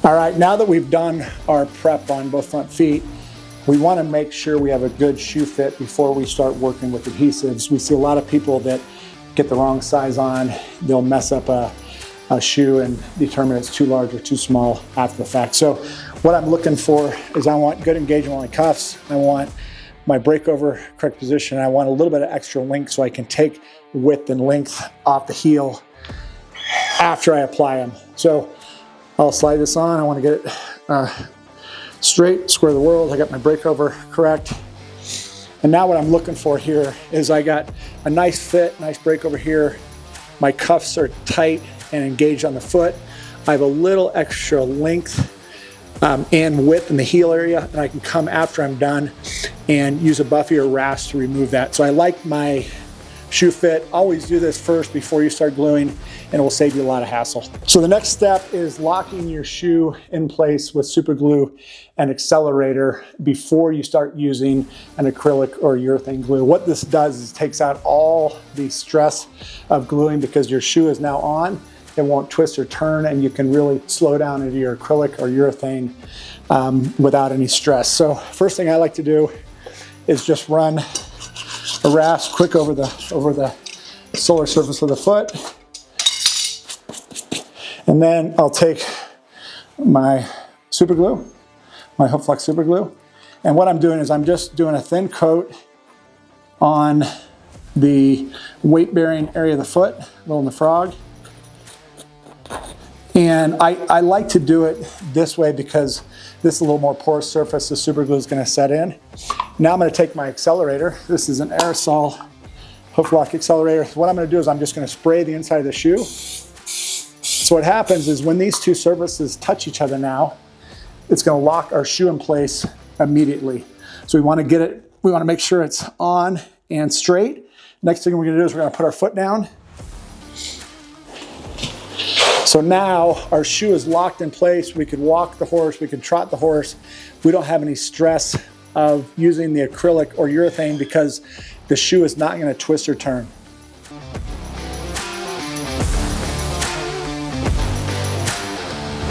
All right, now that we've done our prep on both front feet, we want to make sure we have a good shoe fit before we start working with adhesives. We see a lot of people that get the wrong size on. They'll mess up a shoe and determine it's too large or too small after the fact. So what I'm looking for is I want good engagement on my cuffs. I want my breakover correct position. I want a little bit of extra length so I can take width and length off the heel after I apply them. So I'll slide this on. I want to get it straight, square the world. I got my breakover correct. And now what I'm looking for here is I got a nice fit, nice breakover here. My cuffs are tight and engaged on the foot. I have a little extra length and width in the heel area, and I can come after I'm done and use a buffy or rasp to remove that. So I like my shoe fit. Always do this first before you start gluing, and it will save you a lot of hassle. So the next step is locking your shoe in place with super glue and accelerator before you start using an acrylic or urethane glue. What this does is takes out all the stress of gluing because your shoe is now on. It won't twist or turn, and you can really slow down into your acrylic or urethane without any stress. So first thing I like to do is just run a rasp quick over the solar surface of the foot. And then I'll take my super glue, my Hook Flex super glue. And what I'm doing is I'm just doing a thin coat on the weight-bearing area of the foot, a little in the frog. And I like to do it this way because this is a little more porous surface the super glue is going to set in. Now I'm going to take my accelerator. This is an aerosol hook lock accelerator. What I'm going to do is I'm just going to spray the inside of the shoe. So what happens is when these two surfaces touch each other now, it's going to lock our shoe in place immediately. So we want to make sure it's on and straight. Next thing we're going to do is we're going to put our foot down. So now our shoe is locked in place. We could walk the horse, we could trot the horse. We don't have any stress of using the acrylic or urethane because the shoe is not going to twist or turn.